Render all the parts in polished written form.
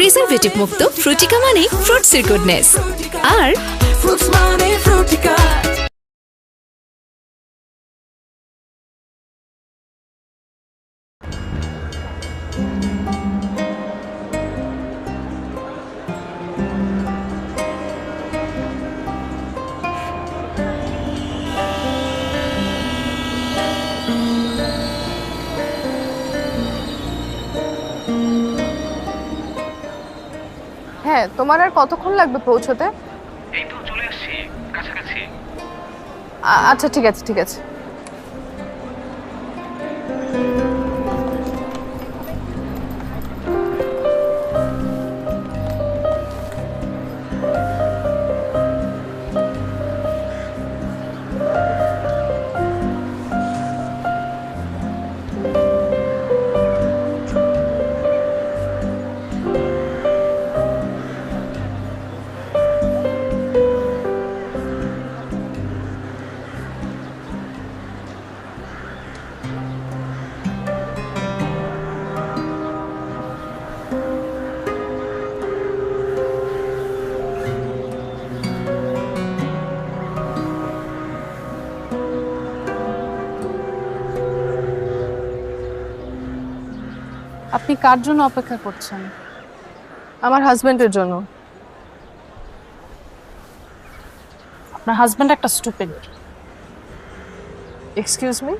Preservative মুক্ত ফ্রুটিকা মানে ফ্রুটসের goodness আর Fruits money, Frutica. হ্যাঁ, তোমার আর কতক্ষণ লাগবে পৌঁছতে? এই তো চলে আসছি কাছাকাছি। আচ্ছা ঠিক আছে ঠিক আছে। আপনি কার জন্য অপেক্ষা করছেন? আমার হাজবেন্ডের জন্য। আপনার হাজবেন্ড একটা স্টুপিড। Excuse me?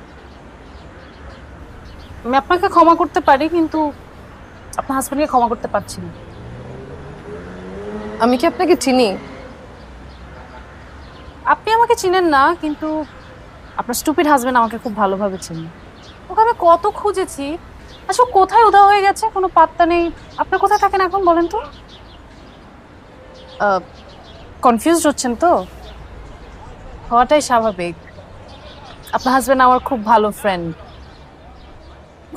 আমি আপনাকে ক্ষমা করতে পারি, কিন্তু আপনার হাজবেন্ডকে ক্ষমা করতে পারছি না। আমি কি আপনাকে চিনি? আপনি আমাকে চিনেন না, কিন্তু আপনার স্টুপিড হাজবেন্ড আমাকে খুব ভালোভাবে চিনি। ওকে আমি কত খুঁজেছি, আচ্ছা কোথায় উধাও হয়ে গেছে, কোনো পাত্তা নেই। আপনার কোথায় থাকেন এখন বলেন তো? কনফিউজড হচ্ছেন তো? হওয়াটাই স্বাভাবিক। আপনার হাজবেন্ড আমার খুব ভালো ফ্রেন্ড।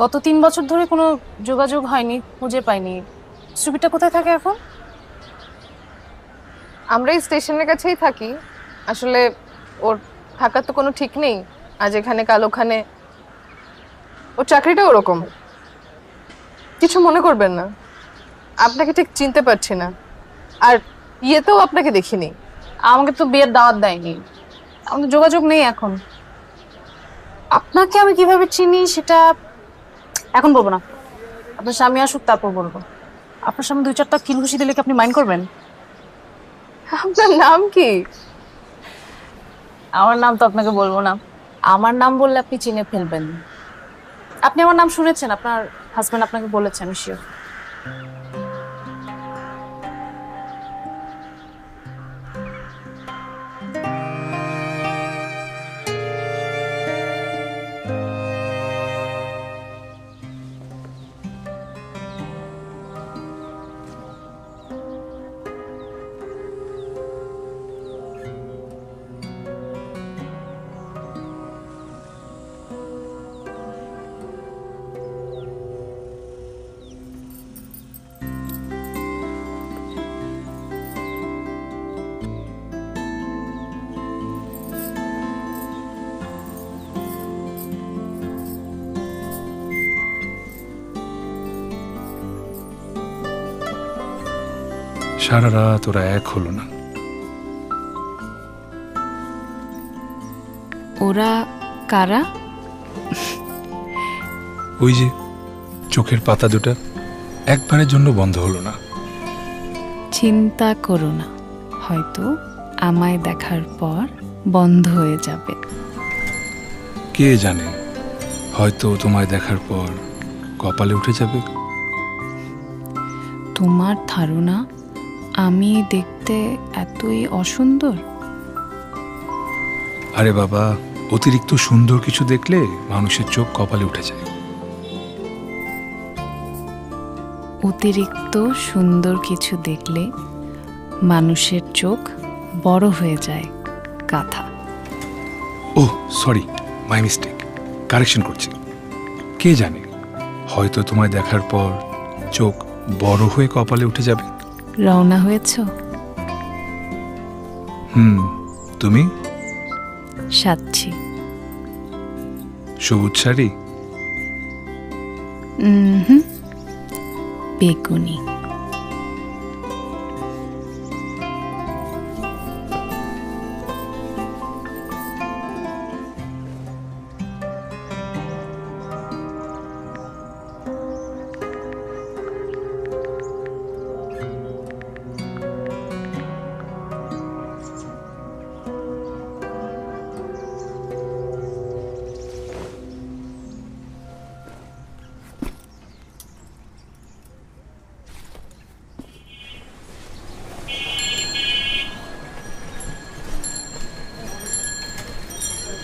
গত 3 বছর ধরে কোনো যোগাযোগ হয়নি, খুঁজে পাইনি। স্টুপিডটা কোথায় থাকে এখন? আমরা এই স্টেশনের কাছেই থাকি। আসলে ওর থাকার তো কোনো ঠিক নেই, আজ এখানে কাল ওখানে। ওর চাকরিটা ওরকম। কিছু মনে করবেন না, আপনাকে ঠিক চিনতে পারছি না, আর ইয়েতেও আপনাকে দেখিনি। আমাকে তো বিয়ের দাওয়াত দেয়নি, আমাদের যোগাযোগ নেই এখন। আপনাকে আমি কিভাবে চিনি সেটা এখন বলবো না, আপনার স্বামী আসুক তারপর বলবো। আপনার সামনে 2-4টা কিল ঘুষি দিলে কি আপনি মাইন্ড করবেন? আপনার নাম কি? আমার নাম তো আপনাকে বলবো না, আমার নাম বললে আপনি চিনে ফেলবেন। আপনি আমার নাম শুনেছেন, আপনার হাজবেন্ড আপনাকে বলেছে, আমি শিওর। সারা রাত ওরা এক হলো না। ওরা কারা? ওই যে চোখের পাতা দুটা একবারের জন্য বন্ধ হলো না। চিন্তা করো না, হয়তো আমায় দেখার পর বন্ধ হয়ে যাবে। কে জানে, হয়তো তোমায় দেখার পর কপালে উঠে যাবে। তোমার ধারণা আমি দেখতে এতই অসুন্দর? আরে বাবা, অতিরিক্ত সুন্দর কিছু দেখলে মানুষের চোখ কপালে উঠে যায়। অতিরিক্ত সুন্দর কিছু দেখলে মানুষের চোখ বড় হয়ে যায়, গাধা। Oh sorry, my mistake, correction করছি। কে জানে, হয়তো তোমায় দেখার পর চোখ বড় হয়ে কপালে উঠে যাবে। রওনা হয়েছ? তুমি? সাচ্ছি। সবুজ শাড়ি? বেগুনি।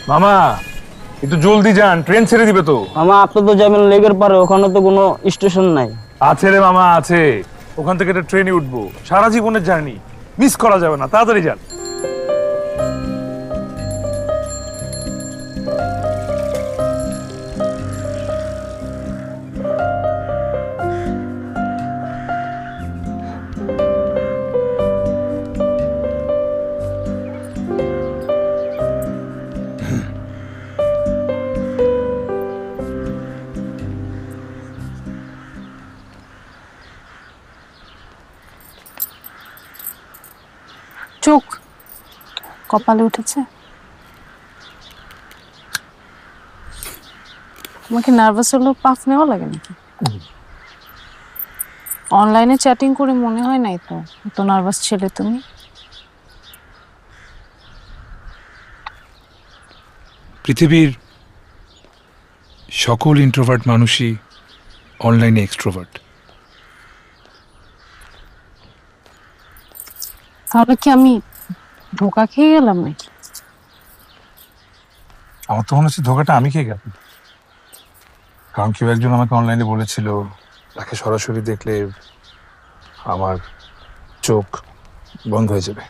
মামা একটু জলদি যান, ট্রেন ছেড়ে দিবে তো। মামা আপনি তো যাবেন লেকের পারে, ওখানে তো কোনো স্টেশন নাই। আছে রে মামা, আছে। ওখান থেকে একটা ট্রেনে উঠবো, সারা জীবনের জার্নি মিস করা যাবে না, তাড়াতাড়ি যান। চোখ কপালে উঠেছে। তোমাকে নার্ভাস হলেও পাফ নেওয়া লাগে নাকি? অনলাইনে চ্যাটিং করে মনে হয় নাই তো এত নার্ভাস ছেলে তুমি। পৃথিবীর সকল ইন্ট্রোভার্ট মানুষই অনলাইনে এক্সট্রোভার্ট। তাহলে কি আমি ধোকা খেয়ে গেলাম নাকি? আমার তো মনে হচ্ছে ধোকাটা আমি খেয়ে গেলাম, কারণ কেউ একজন আমাকে অনলাইনে বলেছিল তাকে সরাসরি দেখলে আমার চোখ বন্ধ হয়ে যাবে।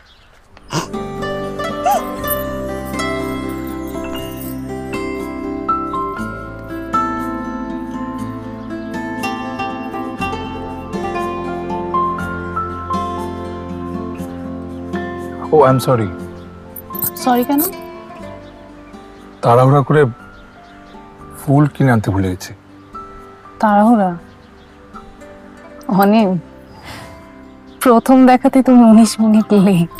ও আই এম সরি। সরি কেন? তাড়াহুড়া করে ফুল কিনে আনতে ভুলে গেছি। তাড়াহুড়া? অনেক, প্রথম দেখাতে তুমি 19 মিনিট লেট।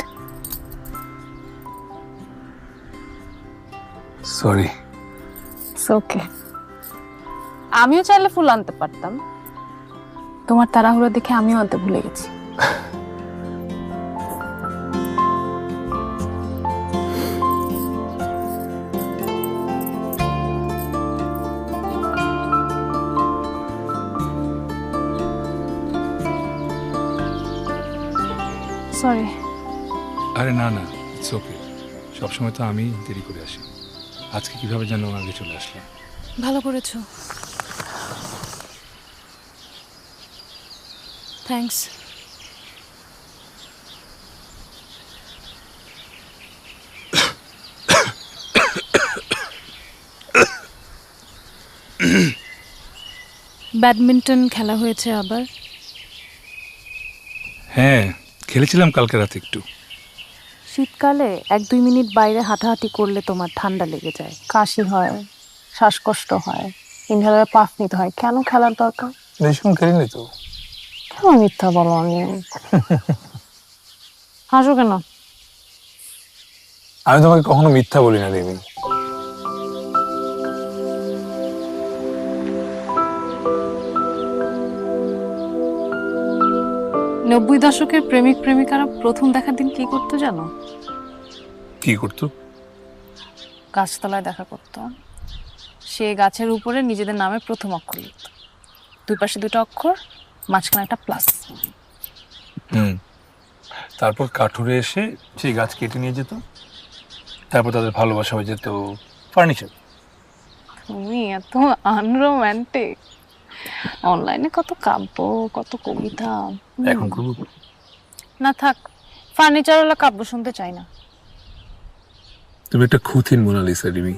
সরি। ওকে, আমিও চাইলে ফুল আনতে পারতাম, তোমার তাড়াহুড়া দেখে আমিও আনতে ভুলে গেছি। সরি। আরে না না, ইটস ওকে। সবসময় তো আমি দেরি করে আসি, আজকে কিভাবে যেন আগে চলে আসলাম। ভালো করেছো, থ্যাঙ্কস। ব্যাডমিন্টন খেলা হয়েছে আবার? হ্যাঁ, খেলেছিলাম কালকে রাতে একটু। শীতকালে 1-2 মিনিট বাইরে হাঁটাহাঁটি করলে তোমার ঠান্ডা লেগে যায়, কাশি হয়, শ্বাসকষ্ট হয়, ইনহেলারে পাফ নিতে হয়। কেন খেলার দরকার? বেশিক্ষণ খেলিনি তো। কেন মিথ্যা বলো? আমি হাসো কেন? আমি তোমাকে কখনো মিথ্যা বলি না রিমি। 90 দশকের প্রেমিক প্রেমিকারা প্রথম দেখার দিন কি করতো জানো? কি করতো? গাছতলায় দেখা করতো, সে গাছের উপরে নিজেদের নামের প্রথম অক্ষর লিখত, দুই পাশে 2টা অক্ষর, মাঝখানে একটা প্লাস। তারপর কাঠুরে এসে সেই গাছ কেটে নিয়ে যেত, তারপর তাদের ভালোবাসা হয়ে যেত ফার্নিচার। তুমি এত আনরোম্যান্টিক। অনলাইনে কত কাব্য, কত কবিতা। এখন করবো না থাক, ফার্নিচার হলে কাব্য শুনতে চাই না। তুমি একটা খুঁতিন মোনালিসা রিমি।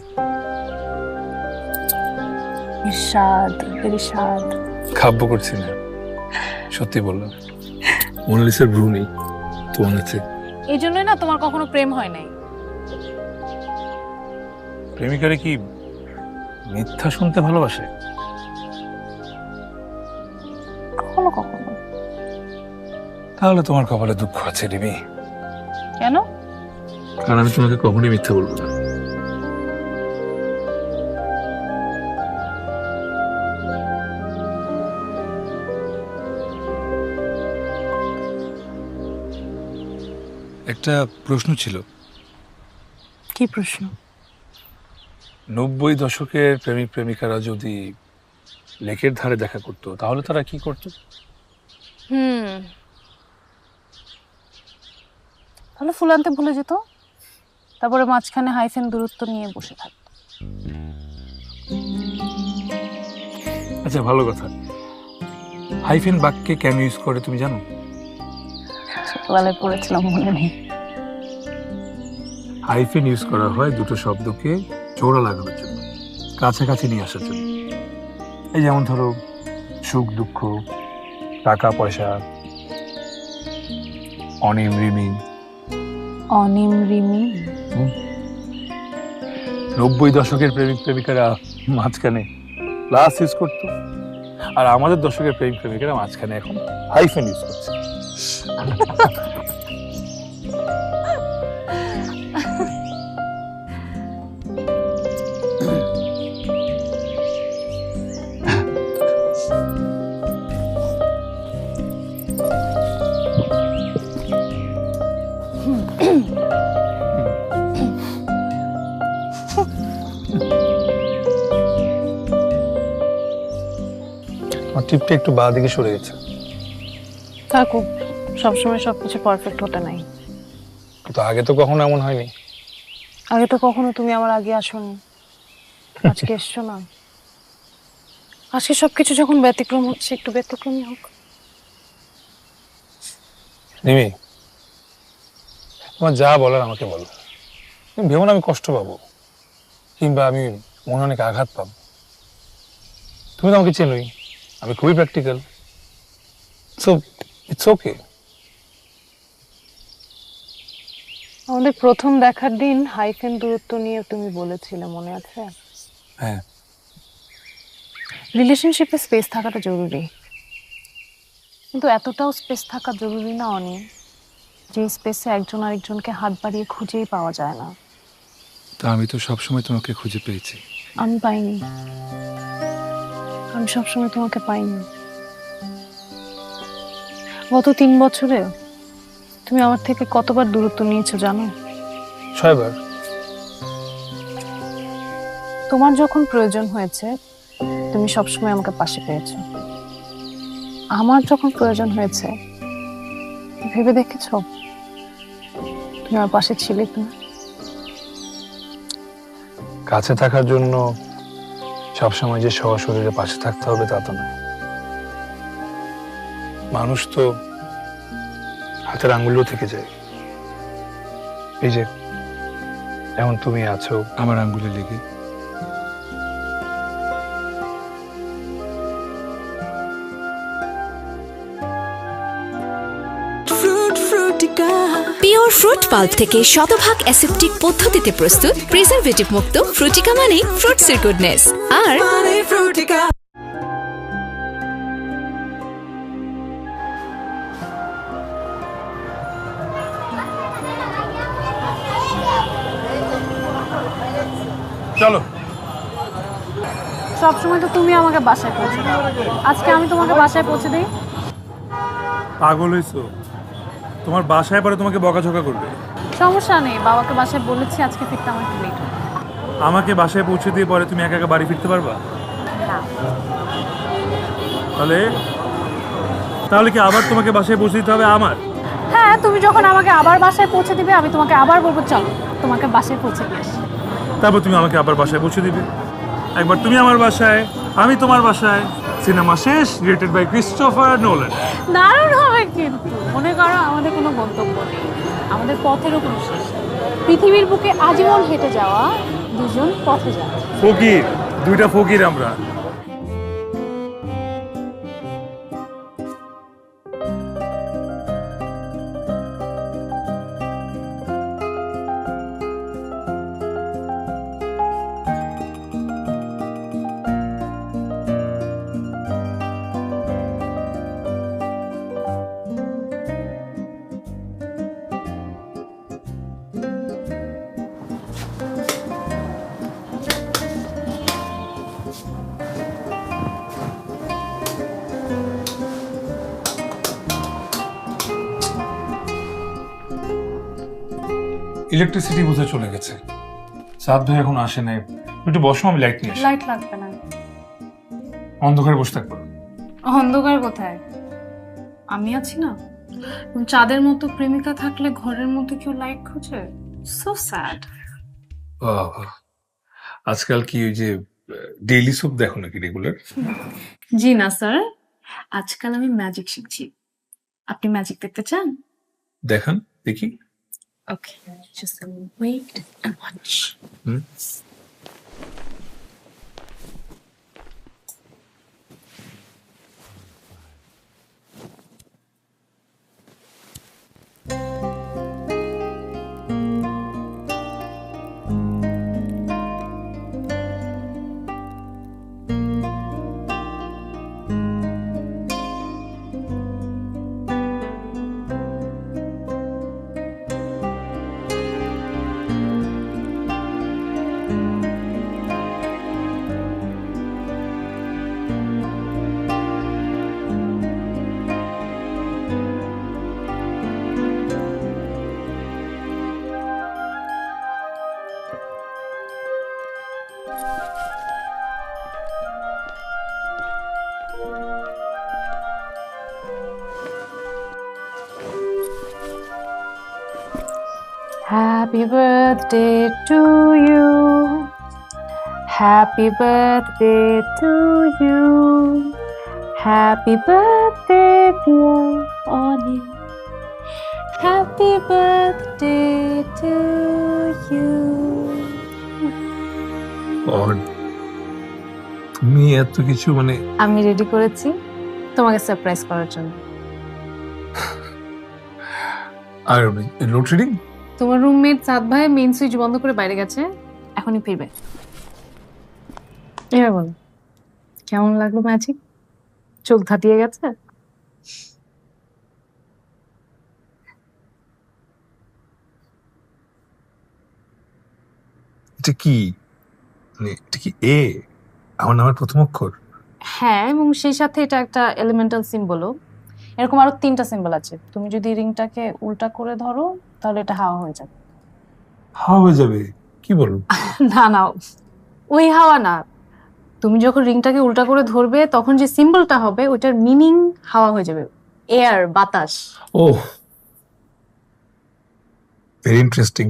ইরশাদ, ইরশাদ। কাব্য করছি না, সত্যি বললাম। মোনালিসার ভ্রু নেই, তোমার আছে। এই জন্যই না তোমার কখনো প্রেম হয় নাই। প্রেমিকারে কি মিথ্যা শুনতে ভালোবাসে? কখনো কখনো। তাহলে তোমার কপালে দুঃখ আছে রিমি। কেন? কারণ আমি তোমাকে কখনোই মিথ্যা বলবো না। একটা প্রশ্ন ছিল। কি প্রশ্ন? 90 দশকের প্রেমিক প্রেমিকারা যদি লেকের ধারে দেখা করতো তাহলে তারা কি করতো? তাহলে ফুল আনতে ভুলে যেত, তারপরে মাঝখানে হাইফেন দূরত্ব নিয়ে বসে থাকতো। আচ্ছা, ভালো কথা। হাইফেন বাক্যে কেন ইউজ করে তুমি জানো? ছোটবেলায় পড়েছিলাম, মনে নেই। হাইফেন ইউজ করা হয় দুটো শব্দকে জোড়া লাগানোর জন্য, কাছাকাছি নিয়ে আসার জন্য। এই যেমন ধরো সুখ দুঃখ, টাকা পয়সা, অনিম রিমিং। অনিম রিমি 90 দশকের প্রেমিক প্রেমিকারা মাঝখানে প্লাস ইউজ করতো, আর আমাদের দশকের প্রেমিক প্রেমিকারা মাঝখানে এখন হাইফেন ইউজ করছে। আমার টিপটা একটু বাঁ দিকে সরে গেছে। থাকুক, সবসময় সবকিছু পারফেক্ট হতে নাই। তো আগে তো কখনো এমন হয়নি। আগে তো কখনো তুমি আমার আগে আসোনি, আজকে এসছো না। আজকে সবকিছু যখন ব্যতিক্রম হচ্ছে, একটু ব্যতিক্রমই হোক। রিমি, তোমার যা বলার আমাকে বলো। তুমি ভেবো না আমি কষ্ট পাবো, কিংবা আমি মনে অনেক আঘাত পাবো। তুমি তো আমাকে চেনোই, আমি খুবই প্র্যাকটিক্যাল। So it's okay. আমাদের প্রথম দেখার দিন হাইফেন দূরত্ব নিয়ে তুমি বলেছিলে, মনে আছে? হ্যাঁ, রিলেশনশিপে স্পেস থাকাটা জরুরি, কিন্তু এতটাও স্পেস থাকা জরুরি না অনি, যে স্পেসে একজন আরেকজনকে হাত বাড়িয়ে খুঁজেই পাওয়া যায় না। তা আমি তো সবসময় তোমাকে খুঁজে পেয়েছি। আমি পাইনি, আমি সবসময় তোমাকে পাইনি। গত 3 বছরে তুমি আমার থেকে কতবার দূরত্ব নিয়েছো জানো? 6 বার। তোমার যখন প্রয়োজন হয়েছে তুমি সবসময় আমাকে পাশে পেয়েছো, আমার যখন প্রয়োজন হয়েছে ভেবে দেখেছো তুমি আমার পাশে ছিলে কিনা? কাছে থাকার জন্য সবসময় যে সশরীরে পাশে থাকতে হবে তা তো নয়। মানুষ তো হাতের আঙ্গুলও থেকে যায়। এই যে এমন তুমি আছো আমার আঙ্গুলে লেগে। Fruit Frutica. Pure fruit pulp থেকে শতভাগ অ্যাসেপ্টিক পদ্ধতিতে প্রস্তুত, প্রিজারভেটিভ মুক্ত ফ্রুটিকা মানে ফ্রুটসের গুডনেস। আর Money Frutica. চলো। সবসময় তো তুমি আমাকে বাসায় পৌঁছে দাও, আজকে আমি তোমাকে বাসায় পৌঁছে দিই? পাগল হয়েছো? তোমার বাসায় পরে তোমাকে বকাঝকা করবে। সমস্যা নেই, বাবাকে বাসায় বলেছি আজকে ফিরতে আমার একটু লেট হবে। আমাকে বাসায় পৌঁছে দিয়ে পরে তুমি একা একা বাড়ি ফিরতে পারবা? না। তাহলে কি আবার তোমাকে বাসায় পৌঁছে দিতে হবে আমার? হ্যাঁ, তুমি যখন আমাকে আবার বাসায় পৌঁছে দিবে আমি তোমাকে আবার বলবো চলো তোমাকে বাসায় পৌঁছে দিয়ে আসি। তারপর তুমি আমাকে আবার বাসায় পৌঁছে দিবে। একবার তুমি আমার বাসায়, আমি তোমার বাসায়, সিনেমা শেষ। Directed by Christopher Nolan. দারুণ হবে কিন্তু। মনে করো আমাদের কোনো গন্তব্য নেই, আমাদের পথেরও কোনো শেষ নেই। পৃথিবীর বুকে আজীবন হেঁটে যাওয়া দুজন পথে যাচ্ছে। ফকির, দুইটা ফকির আমরা। ইলেকট্রিসিটি বুঝে চলে গেছে, সাত ভাই এখন আসে নাই। একটু বসো, আমি লাইট নিয়ে আসি। লাইট লাগবে না। অন্ধকারে বসে থাকবো। অন্ধকার কোথায়, আমি আছি না। চাঁদের মতো প্রেমিকা থাকলে ঘরের মধ্যে কেউ লাইট খোঁজে? So sad. আজকাল কি ওই যে ডেইলি সোপ দেখো নাকি রেগুলার? জি না স্যার, আজকাল আমি ম্যাজিক শিখছি। আপনি ম্যাজিক দেখতে চান? দেখান দেখি। Okay, just wait and watch. Happy birthday to you. Happy birthday to you. Happy birthday, dear Oni. Happy birthday to you. তুমি এত কিছু মানে আমি রেডি করেছি তোমাকে সারপ্রাইজ করার জন্য। আর লোডশেডিং? তোমার রুমমেট সাদ ভাই মেইন সুইচ বন্ধ করে বাইরে গেছে, এখনই ফিরবে। এবার বলো, কেমন লাগলো ম্যাজিক? চোখ ধাঁধিয়ে গেছে? এটা কি মানে এটা কি এ আমার নামের প্রথম অক্ষর? হ্যাঁ, এবং সেই সাথে এটা একটা এলিমেন্টাল সিম্বলও। এরকম আরো 3টা সিম্বল আছে। তুমি যদি রিংটাকে উল্টা করে ধরো তাহলে এটা হাওয়া হয়ে যাবে। হাওয়া হয়ে যাবে? কি বলো? না না, ওই হাওয়া না। তুমি যখন রিংটাকে উল্টা করে ধরবে তখন যে সিম্বলটা হবে ওটার মিনিং হাওয়া হয়ে যাবে, এয়ার, বাতাস। ও, ভেরি ইন্টারেস্টিং।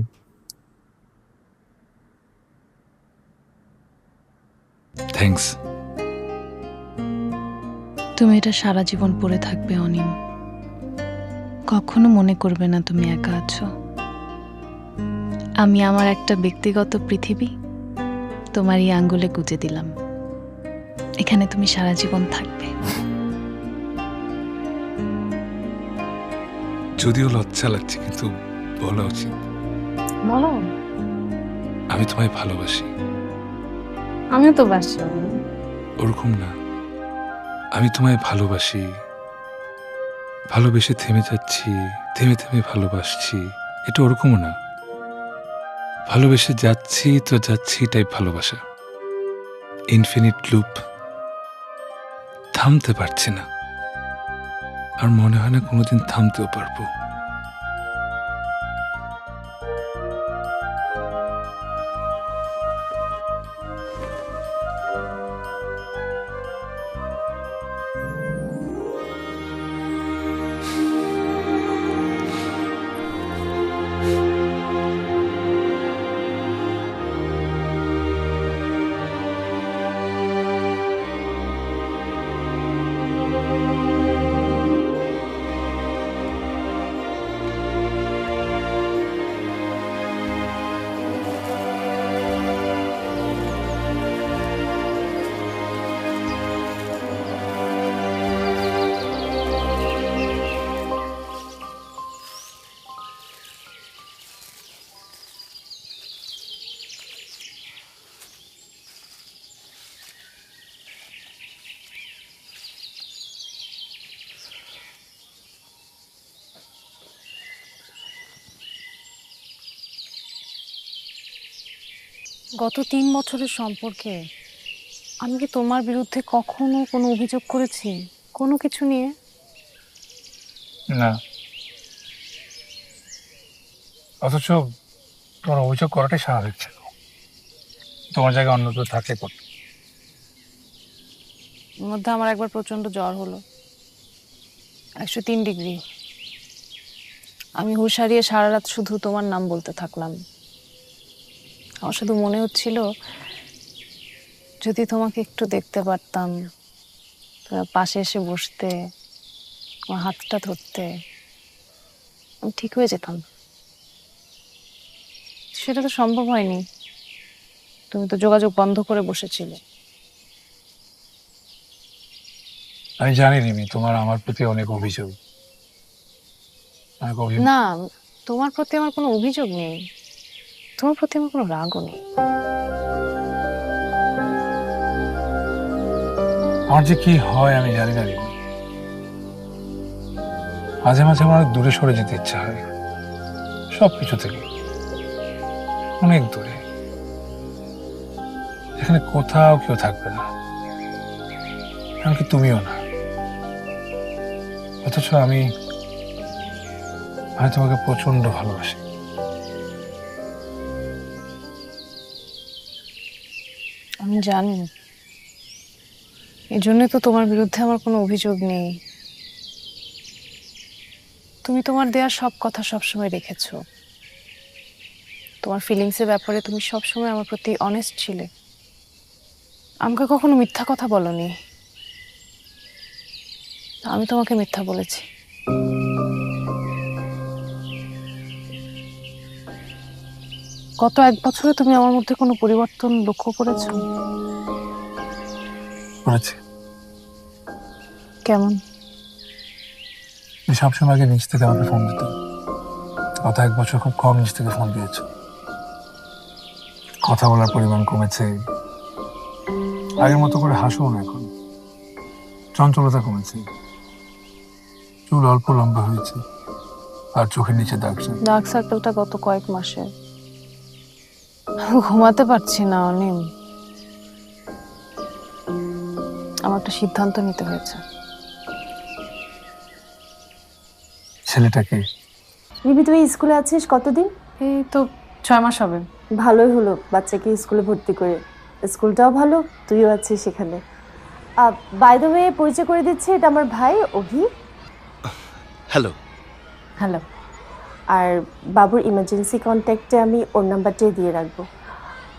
থ্যাঙ্কস। তুমি এটা সারা জীবন পড়ে থাকবে অনিম। কখনো মনে করবে না তুমি একা আছো। আমি আমার একটা ব্যক্তিগত পৃথিবী তোমার এই আঙ্গুলে গুজে দিলাম। এখানে তুমি সারা জীবন থাকবে। যদিও লজ্জা লাগছে কিন্তু বলা উচিত। বলো। আমি তোমায় ভালোবাসি। আমিও তো বাসি। ওরকম না, আমি তোমায় ভালোবাসি, ভালোবেসে থেমে যাচ্ছি, থেমে থেমে ভালোবাসছি, এটা ওরকমও না। ভালোবেসে যাচ্ছি তো যাচ্ছি, এটাই ভালোবাসা। ইনফিনিট লুপ, থামতে পারছি না, আর মনে হয় না কোনোদিন থামতেও পারবো। গত 3 বছরের সম্পর্কে আমি কি তোমার বিরুদ্ধে কখনো কোনো অভিযোগ করেছি কোনো কিছু নিয়ে? না, অথচ তোমার অভিযোগ করাটাই স্বাভাবিক ছিল। তোমার জায়গায় অন্য কেউ থাকলে করত। এর মধ্যে আমার একবার প্রচন্ড জ্বর হলো, 103 ডিগ্রি। আমি হুঁশ হারিয়ে সারা রাত শুধু তোমার নাম বলতে থাকলাম। আমার শুধু মনে হচ্ছিল যদি তোমাকে একটু দেখতে পারতাম, তোমার পাশে এসে বসতে, আমার হাতটা ধরতে, আমি ঠিক হয়ে যেতাম। সেটা তো সম্ভব হয়নি। তুমি তো যোগাযোগ বন্ধ করে বসেছিলে। আমি জানি রিমি, তোমার আমার প্রতি অনেক অভিযোগ। না, তোমার প্রতি আমার কোনো অভিযোগ নেই, তোমার প্রতি আমার কোনো রাগও নেই। আমার যে কি হয় আমি জানি না রিমি। মাঝে মাঝে আমার অনেক দূরে সরে যেতে ইচ্ছা হয়, সবকিছু থেকে অনেক দূরে, এখানে কোথাও কেউ থাকবে না, এমনকি তুমিও না। অথচ আমি তোমাকে প্রচন্ড ভালোবাসি। আমি জানি, এই জন্যই তো তোমার বিরুদ্ধে আমার কোনো অভিযোগ নেই। তুমি তোমার দেওয়া সব কথা সবসময় রেখেছো। তোমার ফিলিংসের ব্যাপারে তুমি সবসময় আমার প্রতি অনেস্ট ছিলে, আমাকে কখনো মিথ্যা কথা বলনি। আমি তোমাকে মিথ্যা বলেছি। গত 1 বছরে তুমি আমার মধ্যে কোনো পরিবর্তন লক্ষ্য করেছো? করেছি। কেমন? সবসময় আগে নিজ থেকে আমাকে ফোন দিত, গত 1 বছর খুব কম নিজ থেকে ফোন দিয়েছ। কথা বলার পরিমাণ কমেছে, আগের মতো করে হাসো না এখন, চঞ্চলতা কমেছে, চুল অল্প লম্বা হয়েছে, আর চোখের নিচে দাগ সার্কেলটা গত কয়েক মাসে। ঘুমাতে পারছি না অনিম, আমার একটা সিদ্ধান্ত নিতে হয়েছে। ছেলেটাকে রিমি, তুই স্কুলে আছিস কতদিন? এই তো 6 মাস হবে। ভালোই হলো বাচ্চাকে স্কুলে ভর্তি করে, স্কুলটাও ভালো, তুইও আছিস সেখানে। বাই দ্য ওয়ে, পরিচয় করে দিচ্ছে, এটা আমার ভাই অভি। হ্যালো। হ্যালো। আর বাবুর ইমার্জেন্সি কন্ট্যাক্টে আমি ওর নাম্বারটাই দিয়ে রাখবো।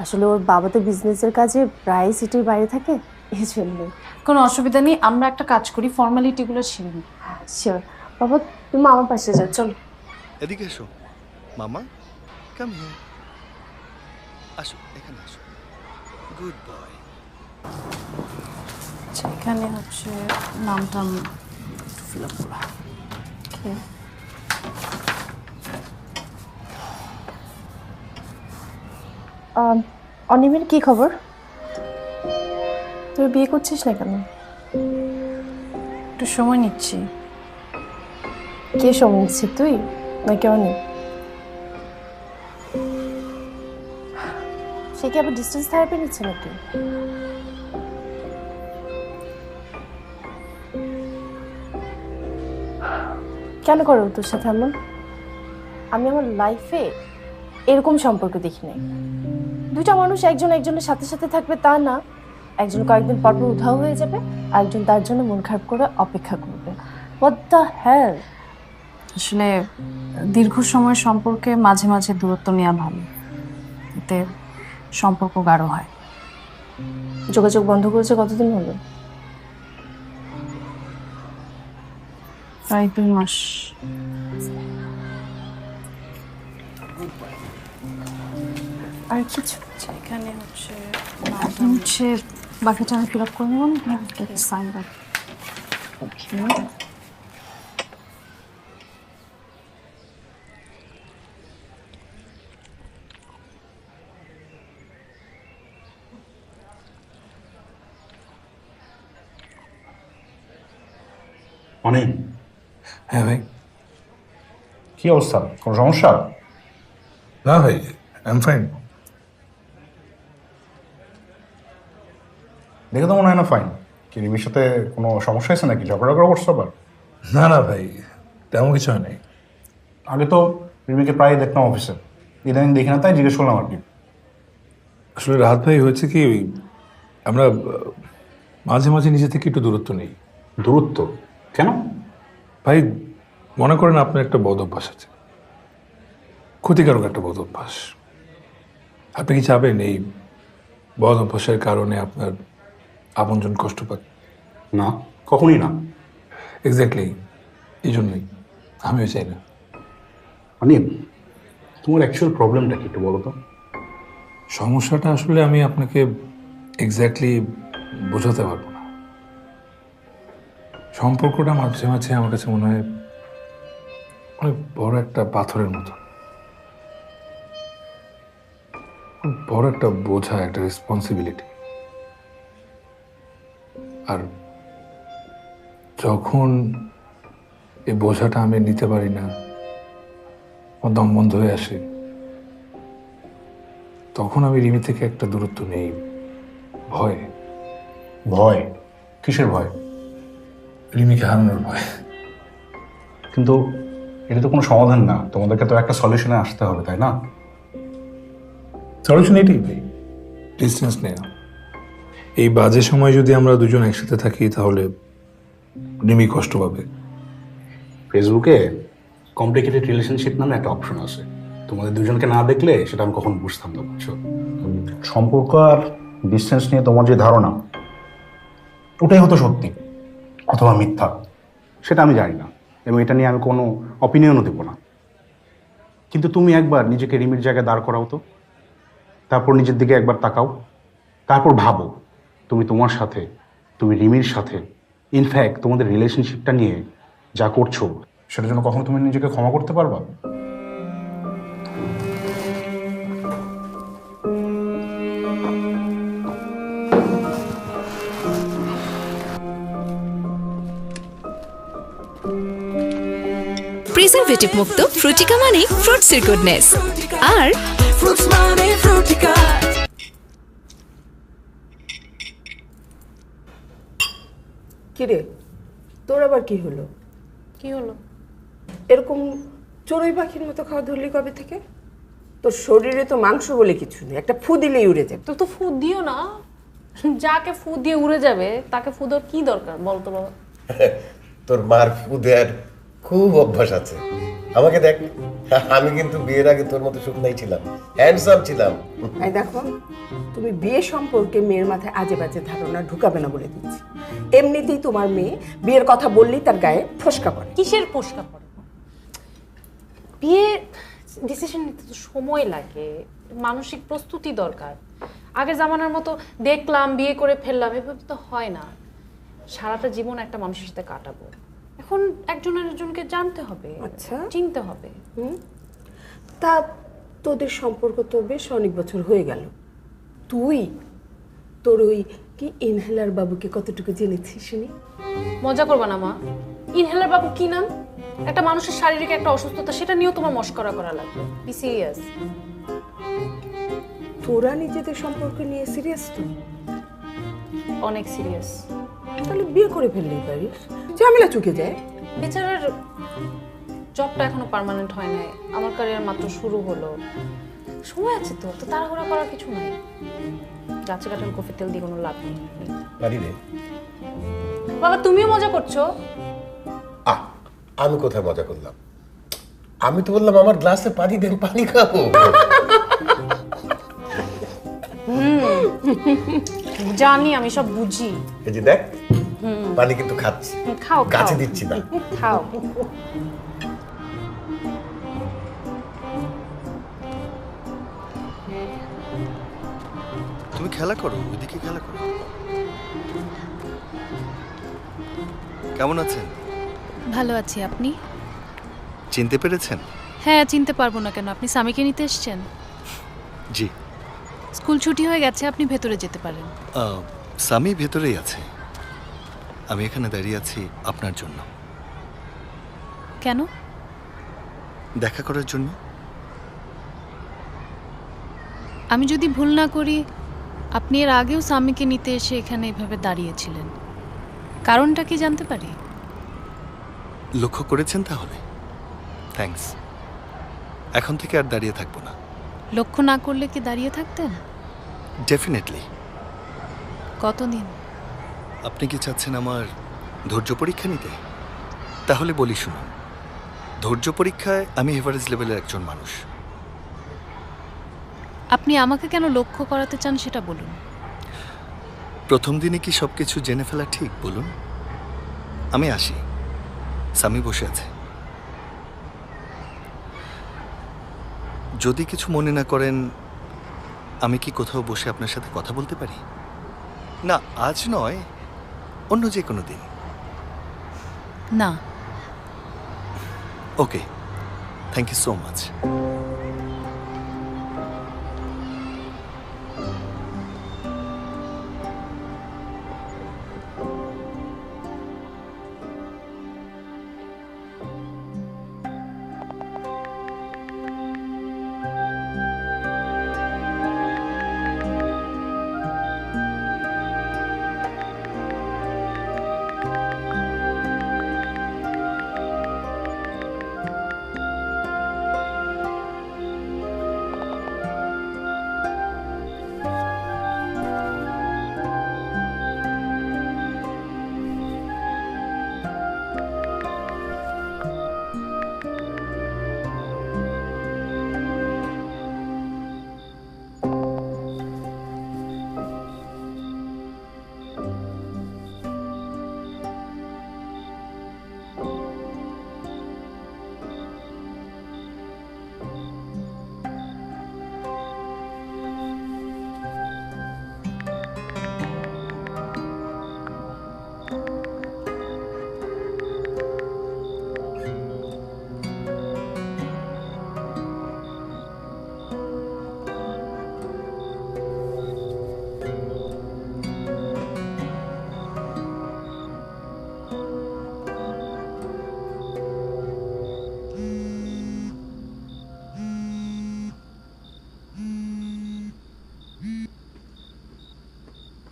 আসলে ওর বাবা তো বিজনেসের কাজে প্রায় সিটির বাইরে থাকে, এই জন্যই। কোনো অসুবিধা নেই, আমরা একটা কাজ করি, ফর্মালিটিগুলো ছেড়ে নিই। শিওর। বাবা তুমি আমার পাশে যাও, চলো। এদিকে এসো মামা, কাম হিয়ার। আসো, এখানে আসো। Good boy. আচ্ছা, এখানে হচ্ছে নামটা ফিল আপ করা। অনিমের কি খবর? তুই বিয়ে করছিস না কেন? একটু সময় নিচ্ছি। কে সময় নিচ্ছে, তুই নাকি অনিম? সে কি আবার ডিস্টেন্স থেরাপি নিচ্ছে নাকি? কেন করো তোর সাথে এমন? আমি আমার লাইফে এরকম সম্পর্ক দেখি নাই। দুইটা মানুষ একজন একজনের সাথে সাথে থাকবে তা না, একজন কয়েকদিন পর পর উধাও হয়ে যাবে, আরেকজন তার জন্য মন খারাপ করে অপেক্ষা করবে। What the hell! আসলে দীর্ঘ সময় সম্পর্কে মাঝে মাঝে দূরত্ব নেওয়া ভালো, এতে সম্পর্ক গাঢ় হয়। যোগাযোগ বন্ধ করেছে কতদিন হলো? প্রায় 2 মাস। আর কিছু? এখানে হচ্ছে বাকিটা আমি ফিল আপ করে নেব না, সাইন ব্যাক। অনেক। হ্যাঁ ভাই। কি অবস্থা, কোনো সমস্যা? না ভাই, আই এম ফাইন। দেখে তো মনে হয় না ফাইন। কি রিমির সাথে কোনো সমস্যা হয়েছে নাকি, ঝগড়া করছো আবার? না না ভাই, তেমন কিছু হয় নাই। আগে তো রিমিকে প্রায় দেখতাম অফিসে, ইদানিং দেখি না, তাই জিজ্ঞেস করলাম আর কি। আসলে রাহাত ভাই হয়েছে কি, আমরা মাঝে মাঝে নিজে থেকে একটু দূরত্ব নেই। দূরত্ব কেন? ভাই মনে করেন আপনার একটা বদ অভ্যাস আছে, ক্ষতিকারক একটা বদ অভ্যাস। আপনি কি চাবেন এই বদ অভ্যাসের কারণে আপনার আপনজন কষ্ট পাক? না, কখনই না। এক্স্যাক্টলি, এই জন্যই আমিও চাই না। মানে তোমার অ্যাকচুয়াল প্রবলেমটা কি একটু বলো তো? সমস্যাটা আসলে আমি আপনাকে এক্স্যাক্টলি বোঝাতে পারবো না। সম্পর্কটা মাঝে মাঝে আমার কাছে মনে হয় অনেক বড় একটা পাথরের মতো, বড় একটা বোঝা, একটা রেসপন্সিবিলিটি। আর যখন এই বোঝাটা আমি নিতে পারি না, আমার দম বন্ধ হয়ে আসে, তখন আমি রিমি থেকে একটা দূরত্ব নেই। ভয়। ভয়? কিসের ভয়? রিমিকে হারানোর ভয়। কিন্তু এটা তো কোনো সমাধান না, তোমাদেরকে তো একটা সলিউশনে আসতে হবে, তাই না? সলিউশন এটাই ভাই, ডিস্টেন্স নেওয়া। এই বাজে সময় যদি আমরা দুজন একসাথে থাকি তাহলে রিমি কষ্ট পাবে। ফেসবুকে কমপ্লিকেটেড রিলেশনশিপ নামে একটা অপশন আছে, তোমাদের দুজনকে না দেখলে সেটা আমি কখনো বুঝতাম না, বুঝছো? সম্পর্ক আর ডিস্টেন্স নিয়ে তোমার যে ধারণা, ওটাই হতো সত্যি অথবা মিথ্যা, সেটা আমি জানি না, এবং এটা নিয়ে আমি কোনো অপিনিয়নও দেবো না। কিন্তু তুমি একবার নিজেকে রিমির জায়গায় দাঁড় করাও তো, তারপর নিজের দিকে একবার তাকাও, তারপর ভাবো তুমি তোমার সাথে, তুমি রিমির সাথে, ইনফ্যাক্ট তোমাদের রিলেশনশিপটা নিয়ে যা করছো সেটার জন্য কখনো তুমি নিজেকে ক্ষমা করতে পারবা? প্রিজারভেটিভ মুক্ত ফ্রুটিকা মানে ফ্রুটসের গুডনেস। আর Fruits মানে Frutica। কিরে, তোর আবার কি হলো? কি হলো? এরকম চড়ুই পাখির মতো খাওয়া ধরলি কবে থেকে? তোর শরীরে তো মাংস বলে কিছু নেই, একটা ফু দিলেই উড়ে যাবে। তো ফু দিও না, যাকে ফু দিয়ে উড়ে যাবে তাকে ফু দেওয়ার কি দরকার বলতো বাবা? তোর মার ফু দেওয়ার খুব অভ্যাস আছে। আমাকে দেখ, আমি কিন্তু বিয়ের আগে তোর মতো শুকনাই ছিলাম, হ্যান্ডসাম ছিলাম। এই দেখো, তুমি বিয়ে সম্পর্কে মেয়ের মাথায় আজে বাজে ধারণা ঢুকাবে না বলে দিচ্ছি। এমনিতেই তোমার মেয়ে বিয়ের কথা বললেই তার গায়ে ফোসকা পড়ে। কিসের ফোসকা পড়ে? বিয়ে ডিসিশন নিতে তো সময় লাগে, মানসিক প্রস্তুতি দরকার। আগে জামানার মতো দেখলাম বিয়ে করে ফেললাম এভাবে তো হয় না। সারাটা জীবন একটা মানুষের সাথে কাটাবো, এখন একজনকে জানতে হবে, আচ্ছা চিনতে হবে। তা তোদের সম্পর্ক তো বেশ অনেক বছর হয়ে গেল, তুই তোর ওই কি ইনহেলার বাবুকে কতটুকু জেনেছিস শুনি? মজা করবা না মা, ইনহেলার বাবু কি নাম? একটা মানুষের শারীরিক একটা অসুস্থতা, সেটা নিয়েও তোমার মস্করা করা লাগবে। Be serious. তোরা নিজেদের সম্পর্ক নিয়ে সিরিয়াস তো? অনেক সিরিয়াস। তাহলে বিয়ে করে ফেললেই পারিস, ঝামেলা চুকে যায়। বেচারার জবটা এখনো পার্মানেন্ট হয় নাই, আমার ক্যারিয়ার মাত্র শুরু হলো, সময় আছে তো, তো তাড়াহুড়া করার কিছু নাই। গাছে কাটাল কফি তেল দিয়ে কোনো লাভ নেই। পারি রে বাবা, তুমিও মজা করছো? আমি কোথায় মজা করলাম? আমি তো বললাম আমার গ্লাসে পানি দেন, পানি খাবো। জানি, আমি সব বুঝি। এই যে দেখ, পানি কিন্তু খাচ্ছি, খাও, গাছে দিচ্ছি না। খাও। তুমি খেলা করো, ওইদিকে খেলা করো। কেমন আছেন? ভালো আছি, আপনি? চিনতে পেরেছেন? হ্যাঁ, চিনতে পারবো না কেন? আপনি স্বামীকে নিতে এসেছেন? জি। স্কুল ছুটি হয়ে গেছে, আপনি ভেতরে যেতে পারেন। স্বামী ভেতরেই আছে, আমি এখানে দাঁড়িয়ে আছি আপনার জন্য। কেন? দেখা করার জন্য। আমি যদি ভুল না করি, আপনি এর আগেও স্বামীকে নিতে এসে এখানে এভাবে দাঁড়িয়েছিলেন, কারণটা কি জানতে পারি? লক্ষ্য করেছেন তাহলে? থ্যাঙ্কস। এখন থেকে আর দাঁড়িয়ে থাকবো না। লক্ষ্য না করলে কি দাঁড়িয়ে থাকতেন? ডেফিনেটলি। কতদিন? আপনি কি চাচ্ছেন আমার ধৈর্য পরীক্ষা নিতে? তাহলে বলি শুনুন, ধৈর্য পরীক্ষায় আমি এভারেজ লেভেলের একজন মানুষ, আপনি আমাকে কেন লক্ষ্য করাতে চান সেটা বলুন। প্রথম দিনে কি সবকিছু জেনে ফেলা ঠিক বলুন? আমি আসি, সামি বসে আছে। যদি কিছু মনে না করেন, আমি কি কোথাও বসে আপনার সাথে কথা বলতে পারি? না, আজ নয়, অন্য যে কোনো দিন। না। Okay, thank you so much.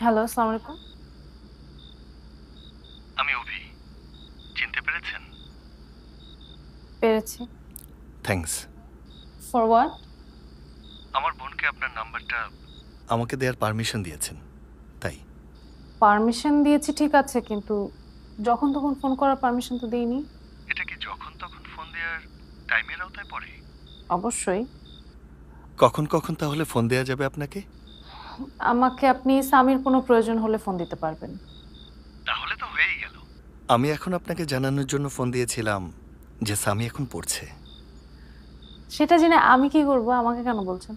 Hello, আসসালামু আলাইকুম। আমি অভি, চিনতে পেরেছেন? পেরেছি। থ্যাঙ্কস। For what? আমার বোনকে আপনার নাম্বারটা আমাকে দেওয়ার পারমিশন দিয়েছেন, তাই। পারমিশন দিয়েছি ঠিক আছে, কিন্তু যখন তখন ফোন করার পারমিশন তো দেইনি। এটা কি যখন তখন ফোন দেওয়ার টাইমের আওতায় পড়ে? অবশ্যই। কখন কখন তাহলে ফোন দেওয়া যাবে আপনাকে? আমাকে আপনি সামির কোনো প্রয়োজন হলে ফোন দিতে পারবেন। তাহলে তো হয়েই গেল। আমি এখন আপনাকে জানানোর জন্য ফোন দিয়েছিলাম যে সামি এখন পড়ছে। সেটা জেনে আমি কি করব? আমাকে কেন বলছেন?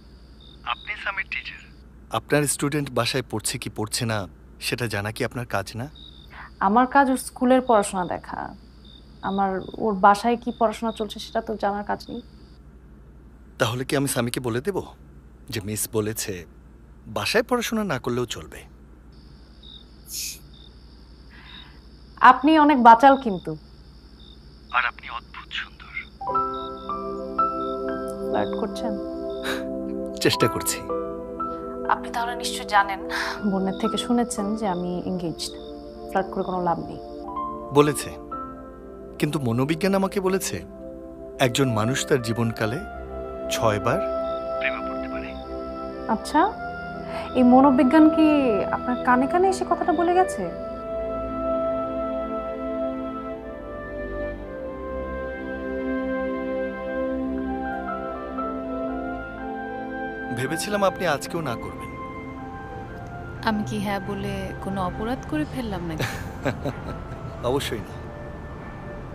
আপনি সামির টিচার, আপনার স্টুডেন্ট বাসায় পড়ছে কি পড়ছে না সেটা জানা কি আপনার কাজ না? আমার কাজ ওর স্কুলের পড়াশোনা দেখা। আমার ওর বাসায় কি পড়াশোনা চলছে সেটা তো জানার কাজ নেই। তাহলে কি আমি সামিকে বলে দেব যে মিস বলেছে বাসায় পড়াশোনা না করলেও চলবে? আপনি অনেক বাচাল কিন্তু। আর আপনি অদ্ভুত সুন্দর। ফ্লার্ট করছেন? চেষ্টা করছি। আপনি তাহলে নিশ্চয়ই জানেন, বোনের থেকে শুনেছেন যে আমি এঙ্গেজড। ফ্লার্ট করে কোনো লাভ নেই। বলেছে, কিন্তু মনোবিজ্ঞান আমাকে বলেছে একজন মানুষ তার জীবনকালে 6 বার প্রেমে পড়তে পারে। আচ্ছা, এই মনোবিজ্ঞান কি আপনার কানে কানে এসে কথাটা বলে গেছে? ভেবেছিলাম আপনি আজকেও না করবেন। আমি কি হ্যাঁ বলে কোনো অপরাধ করে ফেললাম নাকি? অবশ্যই না।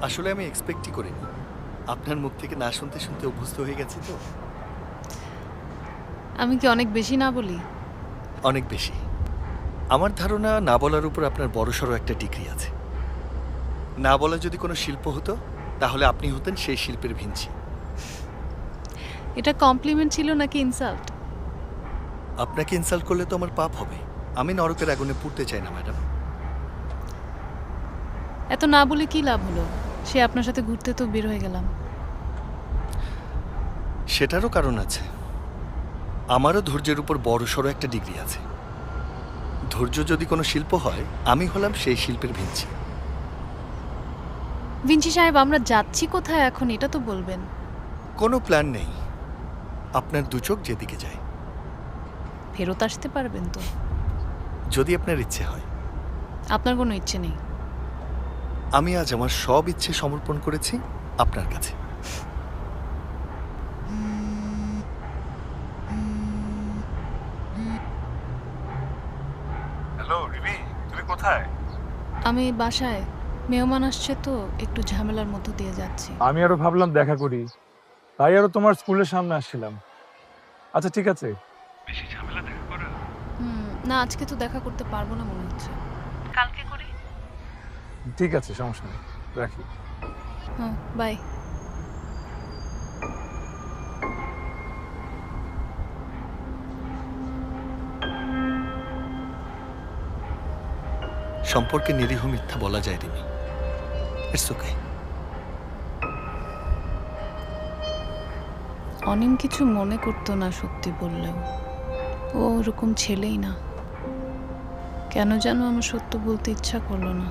আসলে আমি এক্সপেক্টই করিনি। আপনার মুখ থেকে না শুনতে শুনতে অভ্যস্ত হয়ে গেছি তো। আমি কি অনেক বেশি না বলি? অনেক বেশি। আমার ধারণা না বলার উপর আপনার বড়সড় একটা ডিগ্রি আছে। না বলা যদি কোনো শিল্প হতো তাহলে আপনি হতেন সেই শিল্পের ভিঞ্চি। এটা কমপ্লিমেন্ট ছিল নাকি ইনসাল্ট? আপনাকে ইনসাল্ট করলে তো আমার পাপ হবে। আমি নরকের আগুনে পুড়তে চাই না ম্যাডাম। এত না বলে কি লাভ হলো? সে আপনার সাথে ঘুরতে তো বের হয়ে গেলাম। সেটারও কারণ আছে। আমারও ধৈর্যের উপর বড়সড় একটা ডিগ্রি আছে। ধৈর্য যদি কোনো শিল্প হয়, আমি হলাম সেই শিল্পের ভিঞ্চি। ভিঞ্চি সাহেব, আমরা যাচ্ছি কোথায় এখন এটা তো বলবেন। কোনো প্ল্যান নেই। আপনার দু চোখ যেদিকে যায়। ফেরত আসতে পারবেন তো? যদি আপনার ইচ্ছে হয়। আপনার কোনো ইচ্ছে নেই? আমি আজ আমার সব ইচ্ছে সমর্পণ করেছি আপনার কাছে। হ্যালো রিমি, তুমি কোথায়? আমি বাসায়, মেহমান আসছে তো একটু ঝামেলার মধ্য দিয়ে যাচ্ছি। আমি আরো ভাবলাম দেখা করি, তাই আরো তোমার স্কুলের সামনে আসছিলাম। আচ্ছা ঠিক আছে। বেশি ঝামেলা দেখা করা? না, আজকে তো দেখা করতে পারবো না মনে হচ্ছে, কালকে করি। ঠিক আছে, সমস্যা নেই, রাখি। হ্যাঁ, বাই। সম্পর্কে নিরীহ মিথ্যা বলা যায় রিমি, ইটস ওকে। অনিম কিছু মনে করতো না সত্যি বললেও, ও ওরকম ছেলেই না। কেন যেন আমার সত্য বলতে ইচ্ছা করলো না।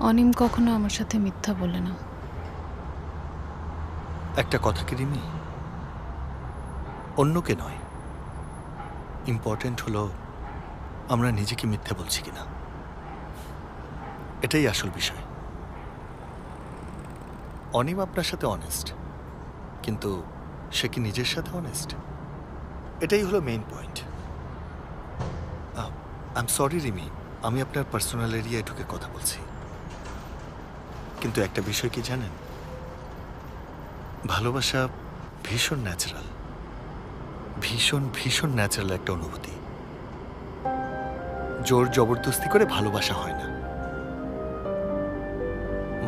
অনিম কখনো আমার সাথে মিথ্যা বলে না। একটা কথা কি রিমি, অন্যকে নয়, ইম্পর্টেন্ট হলো আমরা নিজেকে মিথ্যে বলছি কিনা, এটাই আসল বিষয়। অনিম আপনার সাথে অনেস্ট, কিন্তু সে কি নিজের সাথে অনেস্ট? এটাই হলো main point. I am sorry Rimi, আমি আপনার পার্সোনাল এরিয়ায় ঢুকে কথা বলছি, কিন্তু একটা বিষয় কি জানেন, ভালোবাসা ভীষণ ন্যাচারাল, ভীষণ ভীষণ ন্যাচারাল একটা অনুভূতি। জোর জবরদস্তি করে ভালোবাসা হয় না।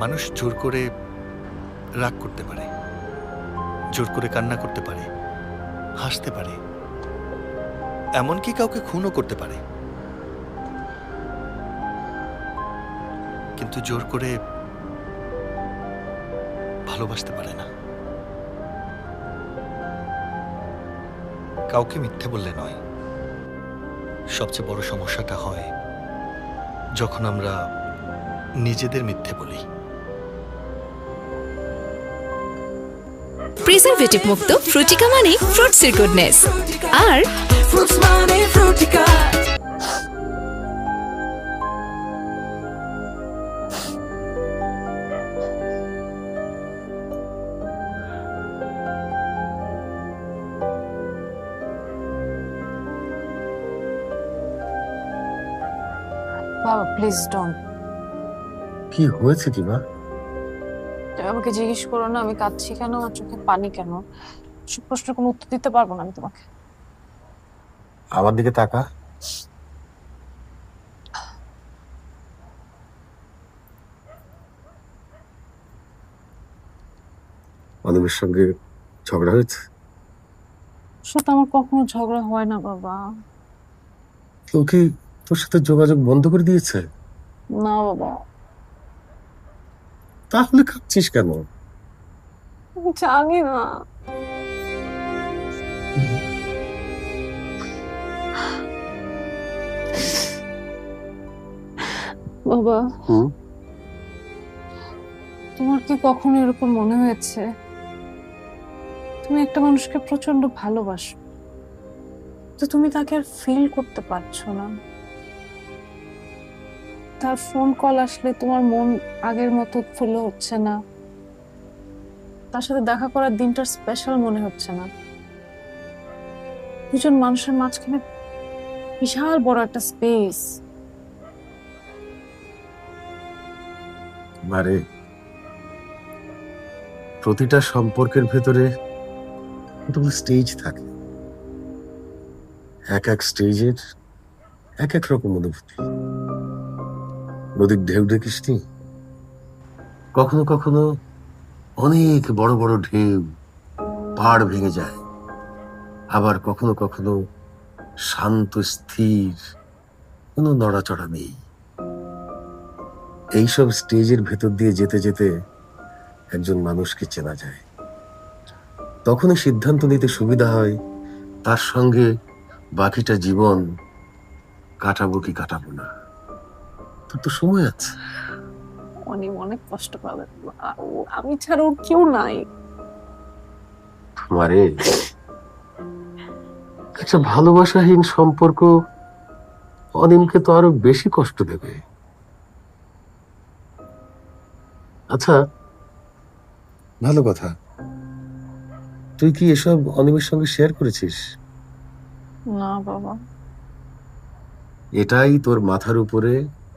মানুষ জোর করে রাগ করতে পারে, জোর করে কান্না করতে পারে, হাসতে পারে, এমনকি কাউকে খুনও করতে পারে, কিন্তু জোর করে ভালোবাসতে পারে না। কাউকে মিথ্যে বললে নয়, সবচেয়ে বড় সমস্যাটা হয় যখন আমরা নিজেদের মিথ্যে বলি। প্রিজারভেটিভ মুক্ত ফ্রুটিকা মানে ফ্রুটসের গুডনেস। আর Fruits মানে Frutica. বাবা প্লিজ ডোন্ট। কি হয়েছে কি মা? তুমি আমাকে জিজ্ঞেস করো না আমি কাঁদছি কেন, আর চোখে পানি কেন। সব প্রশ্নের কোনো উত্তর দিতে পারবো না আমি তোমাকে। আমার দিকে তাকা। অনিমের সঙ্গে ঝগড়া হয়েছে? সাথে আমার কখনো ঝগড়া হয় না বাবা। কেউ কি তোর সাথে যোগাযোগ বন্ধ করে দিয়েছে? না বাবা। তাহলে কাঁদছিস কেন? আমি জানি না। বাবা, তোমার কি কখনো এরকম মনে হয়েছে তুমি একটা মানুষকে প্রচন্ড ভালোবাসো, তো তুমি তাকে আর ফিল করতে পারছো না? তার ফোন কল আসলে তোমার মন আগের মতো উৎফুল্ল হচ্ছে না, তার সাথে দেখা করার দিনটা স্পেশাল মনে হচ্ছে না। দুজন মানুষের মাঝখানে বিশাল বড় একটা স্পেস। মানে প্রতিটা সম্পর্কের ভেতরে কতগুলো স্টেজ থাকে, এক এক স্টেজের এক এক রকম অনুভূতি। নদীর ঢেউ দেখিসনি? কখনো কখনো অনেক বড় বড় ঢেউ পাড় ভেঙে যায়, আবার কখনো কখনো শান্ত স্থির, কোনো নড়াচড়া নেই। এইসব স্টেজের ভেতর দিয়ে যেতে যেতে একজন মানুষকে চেনা যায়, তখনই সিদ্ধান্ত নিতে সুবিধা হয় তার সঙ্গে বাকিটা জীবন কাটাবো কি কাটাবো না। তোর তো সময় আছে। অনেক অনেক কষ্ট পাবে, আমি ছাড়া ওর কেউ নাই। মারে, একটা ভালোবাসাহীন সম্পর্ক অনিমকে তো আরো বেশি কষ্ট দেবে। আচ্ছা, ভালো কথা। তুই কি এসব অনিমের সঙ্গে শেয়ার করেছিস? না বাবা। এটাই তোর মাথার উপরে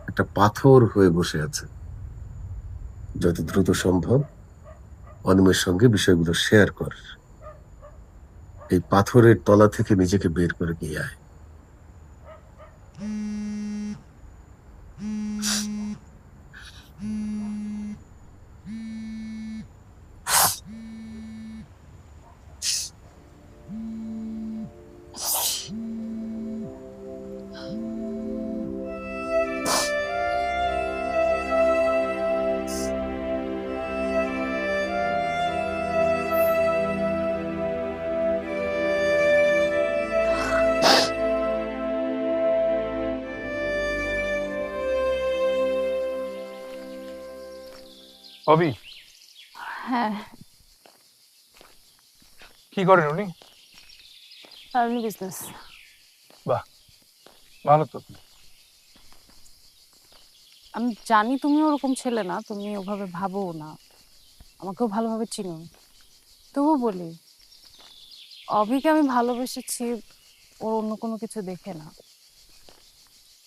একটা পাথর হয়ে বসে আছে। যত দ্রুত সম্ভব অনিমের সঙ্গে বিষয়গুলো শেয়ার কর। এই পাথরের তলা থেকে নিজেকে বের করে নিয়ে আয়। অভি, হ্যাঁ, কি করেন উনি? Fermi business. বাহ, ভালো তো। আমি জানি তুমি ওরকম ছেলে না, তুমি ওভাবে ভাবো না, আমাকেও ভালোভাবে চিনো। তবু বলি, অভিকে আমি ভালোবেসেছি ওর অন্য কোনো কিছু দেখে না।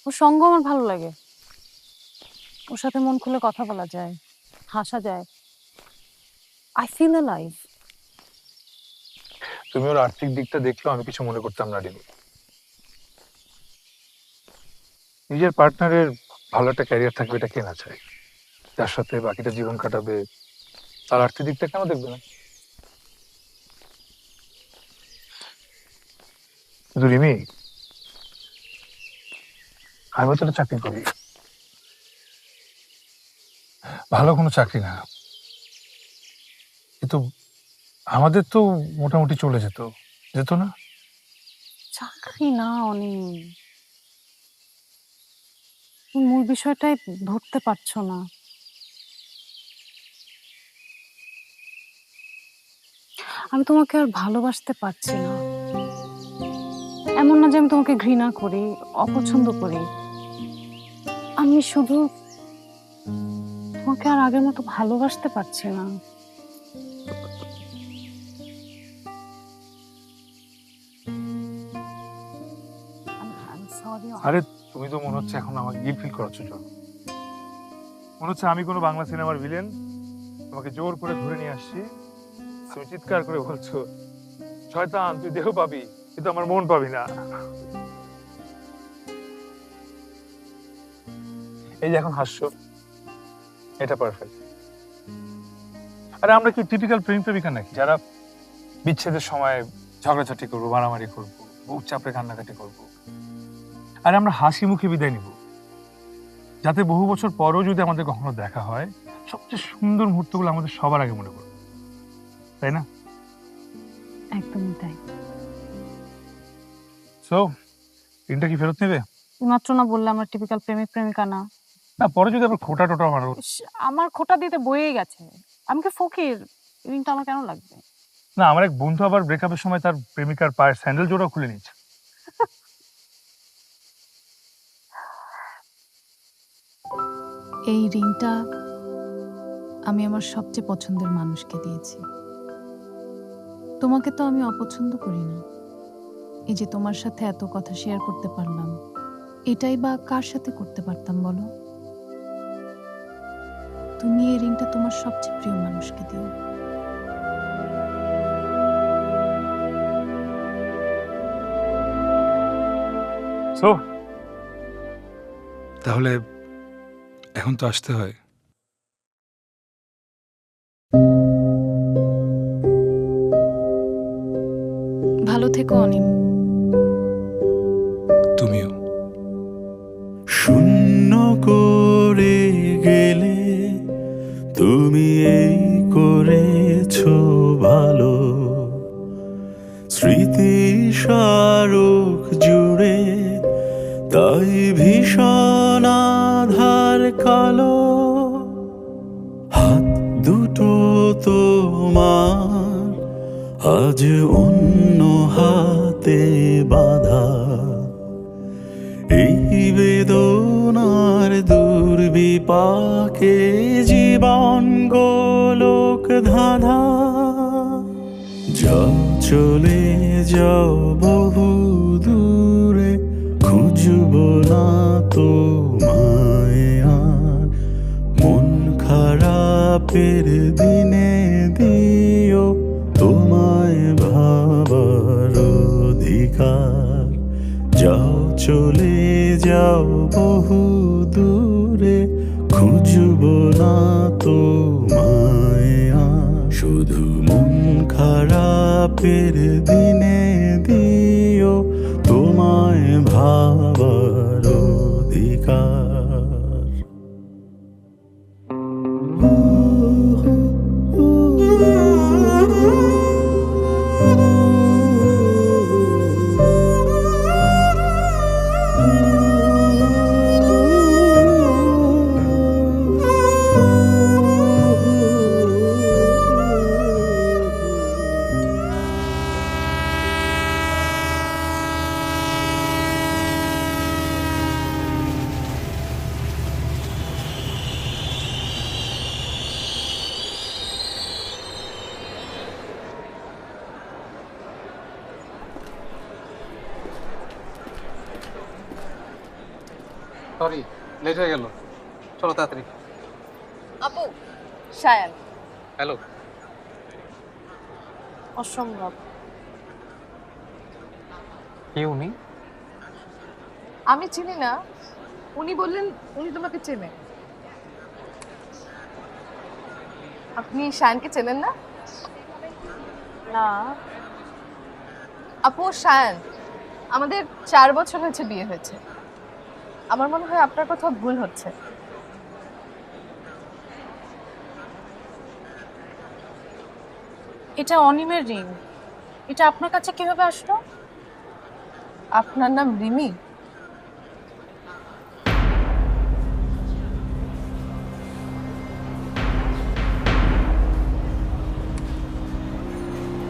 ওর সঙ্গ আমার ভালো লাগে, ওর সাথে মন খুলে কথা বলা যায়, হাসা যায়। I feel alive. তুমি ওর আর্থিক দিকটা দেখলেও আমি কিছু মনে করতাম না রিমি। নিজের পার্টনারের ভালো একটা ক্যারিয়ার থাকবে, এটা কে না চায়? যার সাথে বাকিটা জীবন কাটাবে তার আর্থিক দিকটা কেন দেখবে না? কিন্তু রিমি, আমি তো একটা চাকরি করি, ভালো কোনো চাকরি না, কিন্তু আমাদের তো মোটামুটি চলে যেত না? চাকরি না অনেক, মূল বিষয়টাই ধরতে পারছো না। আমি তোমাকে আর ভালোবাসতে পারছি না। এমন না যে আমি তোমাকে ঘৃণা করি, অপছন্দ করি, আমি শুধু তোমাকে আর আগের মতো ভালোবাসতে পারছি না। আরে তুমি তো মনে হচ্ছে এখন আমাকে গিল্ট ফিল করাচ্ছ। মনে হচ্ছে আমি কোনো বাংলা সিনেমার ভিলেন, তোমাকে জোর করে ধরে নিয়ে আসছি, তুমি চিৎকার করে বলছো, শয়তান তুই দেহ পাবি কিন্তু আমার মন পাবি না। এই যে এখন হাসছো, এটা পারফেক্ট। আরে আমরা কি টিপিক্যাল প্রেম প্রেমিকা নাকি, যারা বিচ্ছেদের সময় ঝগড়াঝাটি করবো, মারামারি করবো, বুক চাপড়ে কান্নাকাটি করবো? আরে আমরা হাসি মুখে বিদায় নিব, যাতে বহু বছর পরেও যদি আমাদের কখনো দেখা হয়, সবচেয়ে সুন্দর মুহূর্তগুলো আমাদের সবার আগে মনে পড়বে, তাই না? একদমই তাই। সো ঋণটা কি ফেরত নেবে? মাত্র না বললে আমরা টিপিক্যাল প্রেমিক প্রেমিকা না? না, পরে যদি আবার খোটা টোটা মারো। আমার খোটা দিতে বয়েই গেছে, আমি কি ফকির? ঋণটা আমার কেন লাগবে? না, আমার এক বন্ধু আবার ব্রেকআপের সময় তার প্রেমিকার পায়ের স্যান্ডেল জোড়া খুলে নিয়েছে। এই রিংটা আমি আমার সবচেয়ে পছন্দের মানুষকে দিয়েছি। তোমাকে তো আমি অপছন্দ করি না। এই যে তোমার সাথে এত কথা শেয়ার করতে পারলাম, এটাই বা কার সাথে করতে পারতাম বলো? তুমি এই রিংটা তোমার সবচেয়ে প্রিয় মানুষকে দিও। সো তাহলে এখন তো আসতে হয়। ভালো থেকো অনিম। তুমিও। শূন্য করে গেলে তুমি এই করেছো ভালো, স্মৃতি স্মারক জুড়ে তাই ভীষণ আধার কালো। হাত দুটো তোমার আজ অন্য হাতে বাঁধা, এই বেদনার দুর্বিপাকে জীবন গোলক ধারা। বাধা। যাও চলে যাও বহু দূরে, খুঁজব না তোমায় আর। মন খারাপের দিনে দিও তোমায় ভাবার অধিকার। যাও চলে যাও বহু দূরে, খুঁজব না তোমায় আর। শুধু মন খারাপের দিনে দিও তোমায় ভাবার অধিকার। সরি, লেট হয়ে গেল, চলো তাড়াতাড়ি। আপু, সায়ান। হ্যালো। অসম্ভব। কে উনি? আমি চিনি না, উনি বললেন উনি তোমাকে চেনেন। আপনি সায়ানকে চেনেন না? না। আপু, সায়ান আমাদের 4 বছর হয়েছে বিয়ে হয়েছে। আমার মনে হয় আপনার কোথাও ভুল হচ্ছে। এটা অনিমের রিং, এটা আপনার কাছে কিভাবে আসলো? আপনার নাম রিমি?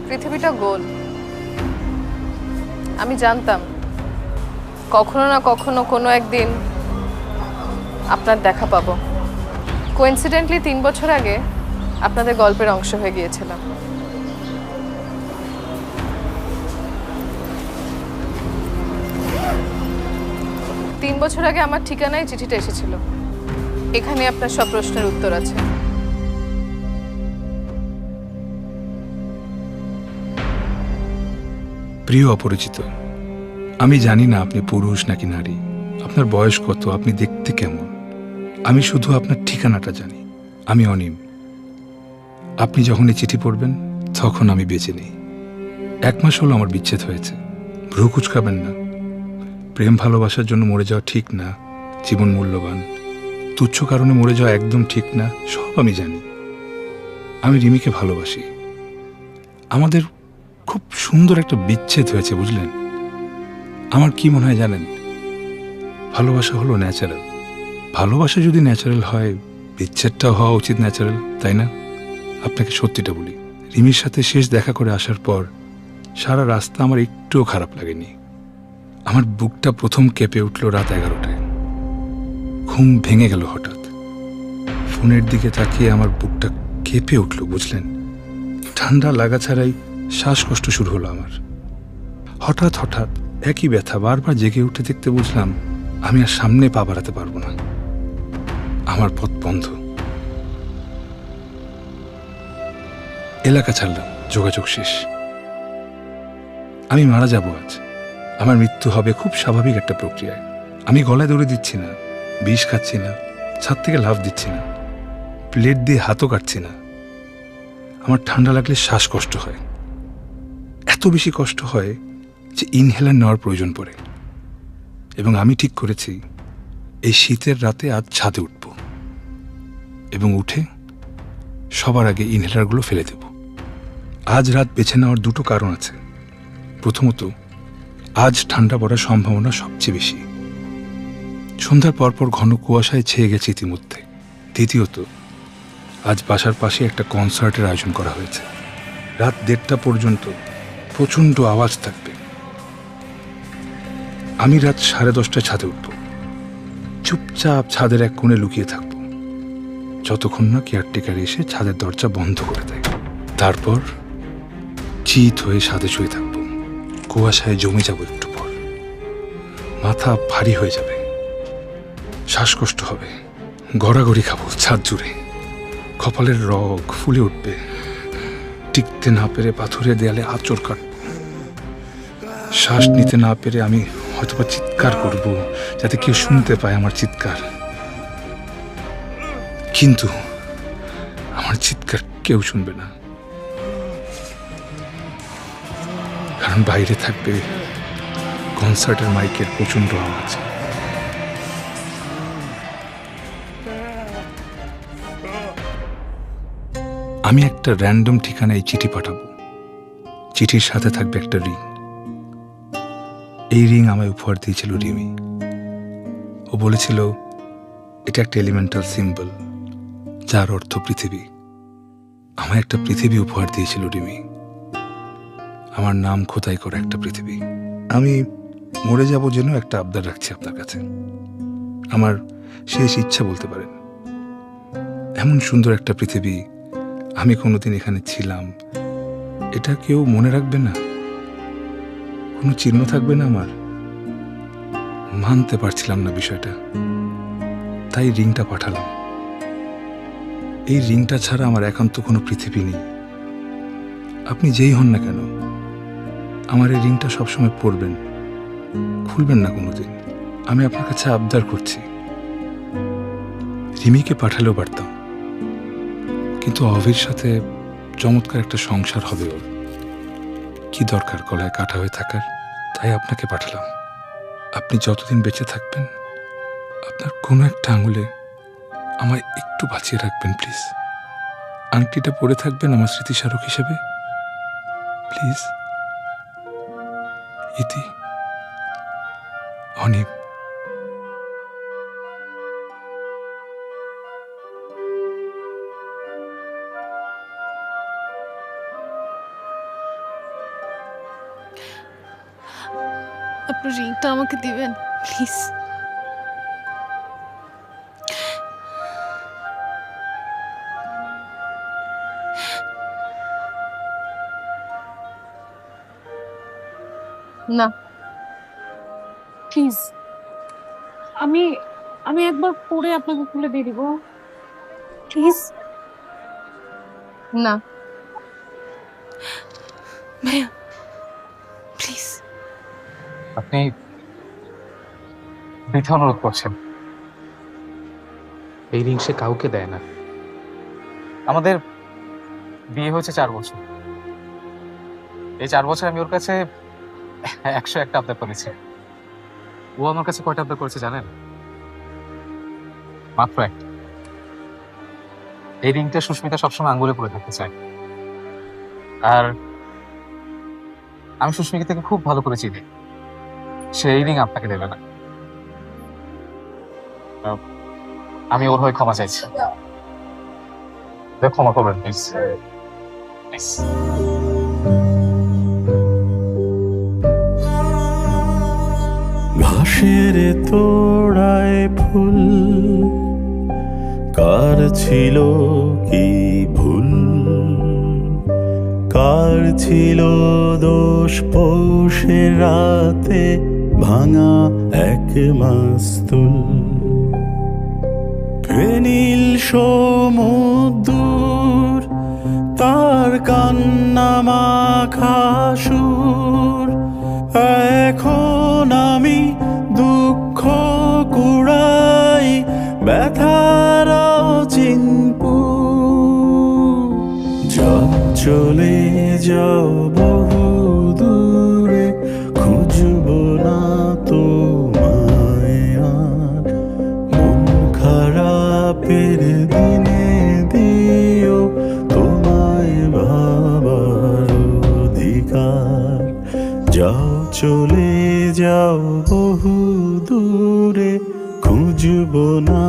পৃথিবীটা গোল, আমি জানতাম কখনো না কখনো কোনো একদিন আপনার দেখা পাবো। কোইন্সিডেন্টলি 3 বছর আগে আপনাদের গল্পের অংশ হয়ে গিয়েছিলাম। তিন বছর আগে আমার ঠিকানায় চিঠিটা এসেছিল। এখানে আপনার সব প্রশ্নের উত্তর আছে। প্রিয় অপরিচিত, আমি জানি না আপনি পুরুষ নাকি নারী, আপনার বয়স কত, আপনি দেখতে কেমন। আমি শুধু আপনার ঠিকানাটা জানি। আমি অনিম। আপনি যখন এই চিঠি পড়বেন তখন আমি বেঁচে নেই। 1 মাস হলো আমার বিচ্ছেদ হয়েছে। ভ্রু কুচকাবেন না। প্রেম ভালোবাসার জন্য মরে যাওয়া ঠিক না, জীবন মূল্যবান। তুচ্ছ কারণে মরে যাওয়া একদম ঠিক না, সব আমি জানি। আমি রিমিকে ভালোবাসি। আমাদের খুব সুন্দর একটা বিচ্ছেদ হয়েছে, বুঝলেন? আমার কি মনে হয় জানেন, ভালোবাসা হলো ন্যাচারাল। ভালোবাসা যদি ন্যাচারাল হয়, বিচ্ছেদটাও হওয়া উচিত ন্যাচারাল, তাই না? আপনাকে সত্যিটা বলি, রিমির সাথে শেষ দেখা করে আসার পর সারা রাস্তা আমার একটুও খারাপ লাগেনি। আমার বুকটা প্রথম কেঁপে উঠল রাত 11টায়। ঘুম ভেঙে গেল হঠাৎ। ফোনের দিকে তাকিয়ে আমার বুকটা কেঁপে উঠল, বুঝলেন? ঠান্ডা লাগা ছাড়াই শ্বাসকষ্ট শুরু হলো আমার। হঠাৎ হঠাৎ একই ব্যথা বারবার জেগে উঠে দেখতে বুঝলাম আমি আর সামনে পা বাড়াতে পারবো না। আমার পথ বন্ধ। এলাকা ছাড়লাম, যোগাযোগ শেষ। আমি মারা যাব আজ। আমার মৃত্যু হবে খুব স্বাভাবিক একটা প্রক্রিয়ায়। আমি গলায় দড়ি দিচ্ছি না, বিষ খাচ্ছি না, ছাদ থেকে লাফ দিচ্ছি না, প্লেট দিয়ে হাতও কাটছি না। আমার ঠান্ডা লাগলে শ্বাসকষ্ট হয়, এত বেশি কষ্ট হয় যে ইনহেলার নেওয়ার প্রয়োজন পড়ে। এবং আমি ঠিক করেছি এই শীতের রাতে আজ ছাদে উঠব এবং উঠে সবার আগে ইনহেলারগুলো ফেলে দেব। আজ রাত বেছে নেওয়ার 2টো কারণ আছে। প্রথমত, আজ ঠান্ডা পড়ার সম্ভাবনা সবচেয়ে বেশি। সন্ধ্যার পরপর ঘন কুয়াশায় ছেয়ে গেছে ইতিমধ্যে। দ্বিতীয়ত, আজ বাসার পাশে একটা কনসার্টের আয়োজন করা হয়েছে। রাত 1:30টা পর্যন্ত প্রচণ্ড আওয়াজ থাকবে। আমি রাত 10:30টায় ছাদে উঠব। চুপচাপ ছাদের এক কোণে লুকিয়ে থাকব যতক্ষণ না কেয়ারটেকার এসে ছাদের দরজা বন্ধ করে দেয়। তারপর চিত হয়ে সাথে শুয়ে থাকবো, কুয়াশায় জমে যাব, একটু পর মাথা ভারী হয়ে যাবে, শ্বাসকষ্ট হবে, গড়াগড়ি খাবো ছাদ জুড়ে, কপালের রগ ফুলে উঠবে, টিকতে না পেরে পাথরের দেয়ালে আঁচড় কাটবো, শ্বাস নিতে না পেরে আমি হয়তোবা চিৎকার করব যাতে কেউ শুনতে পায় আমার চিৎকার, কিন্তু আমার চিৎকার কেউ শুনবে না, কারণ বাইরে থাকবে কনসার্টের মাইকের প্রচন্ড আওয়াজ। আমি একটা র্যান্ডম ঠিকানায় চিঠি পাঠাবো, চিঠির সাথে থাকবে একটা রিং। এই রিং আমায় উপহার দিয়েছিল রিমি। ও বলেছিল এটা একটা এলিমেন্টাল সিম্বল যার অর্থ পৃথিবী। আমায় একটা পৃথিবী উপহার দিয়েছিল রিমি, আমার নাম খোদাই করা একটা পৃথিবী। আমি মরে যাব যেন একটা আবদার রাখছি আপনার কাছে, আমার শেষ ইচ্ছা বলতে পারেন। এমন সুন্দর একটা পৃথিবী আমি কোনোদিন এখানে ছিলাম, এটা কেউ মনে রাখবে না, কোনো চিহ্ন থাকবে না আমার। মানতে পারছিলাম না বিষয়টা, তাই রিংটা পাঠালাম। এই রিংটা ছাড়া আমার একান্ত কোনো পৃথিবী নেই। আপনি যেই হন না কেন, আমার এই রিংটা সবসময় পরবেন, খুলবেন না কোনোদিন। আমি আপনার কাছে আবদার করছি। রিমিকে পাঠালেও পারতাম, কিন্তু অভির সাথে চমৎকার একটা সংসার হবে ওর, কি দরকার গলায় কাটা হয়ে থাকার। তাই আপনাকে পাঠালাম। আপনি যতদিন বেঁচে থাকবেন আপনার কোনো একটা আঙুলে আমায় একটু বাঁচিয়ে রাখবেন প্লিজ। আংটিটা পরে থাকবেন আমার স্মৃতিস্মারক হিসেবে প্লিজ। ইতি, অনিম। আপনার রিংটা আমাকে দিবেন প্লিজ। না প্লিজ, আমি আমি একবার পরে আপনাকে খুলে দিয়ে দিব প্লিজ। না ভাইয়া প্লিজ। আপনি বৃথা অনুরোধ করছেন। এই রিং সে কাউকে দেয় না। আমাদের বিয়ে হয়েছে 4 বছর। এই 4 বছর আমি ওর কাছে 101টা আবদার করেছি। ও আমার কাছে কয়টা আবদার করেছে জানেন? মাত্র 1টা। এই রিংটা সুস্মিতা সবসময় আঙ্গুলে পরে থাকতে চায়, আর আমি সুস্মিতা থেকে খুব ভালো করে চিনি। সেই রিং আপনাকে দেবে না। আমি ওর হয়ে ক্ষমা চাইছি, ক্ষমা করবেন প্লিজ প্লিজ। ঘাসের তোড়ায় ফুল কার ছিল কি ভুল, কার ছিল দোষ পৌষের রাতে ভাঙা এক মাস্তুল। ফেনীল সমুদ্র তার কান্না মাখা সুর, এখন আমি দুঃখ কুড়াই ব্যথার চিনপু। যাও চলে যাও বহু দূরে, খুঁজব না তোমায় আর। মন খারাপের দিনে দিও তোমায় ভাবার অধিকার। যাও চলে যাও বহু দূরে, খুঁজব না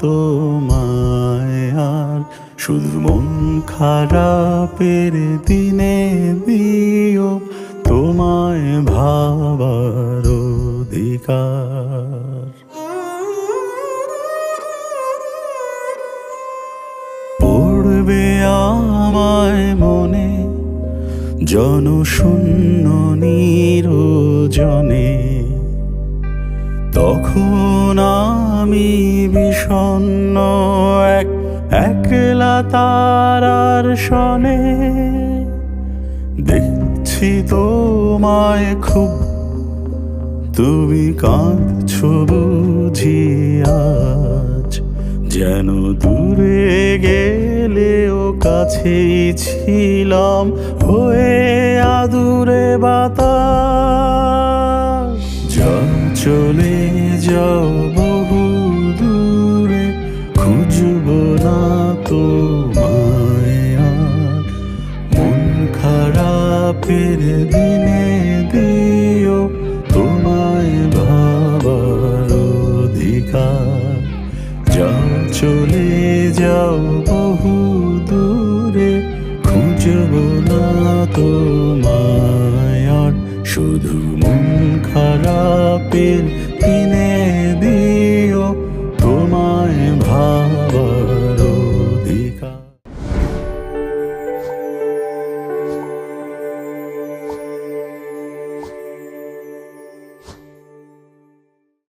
তোমায় আর। শুধু মন খারাপের দিনে দিও তোমায় ভাবার অধিকার। পড়বে আমায় মনে জনশূন্য নিরজনে, তখন আমি বিষণ্ণ এক একলা তারার সনে। দেখছি তোমায় খুব, তুমি কাঁদছো বুঝি আজ, যেন দূরে গেলেও কাছেই ছিলাম হয়ে আদুরে বাতাস। যাও চলে যাও বহু দূরে, খুঁজবো না তোমায় আর। মন খারাপের দিনে দিও তোমায় ভাবার অধিকার। যাও চলে যাও বহু দূরে, খুঁজবো না তোমায় আর। শুধু মন খারাপের দিনে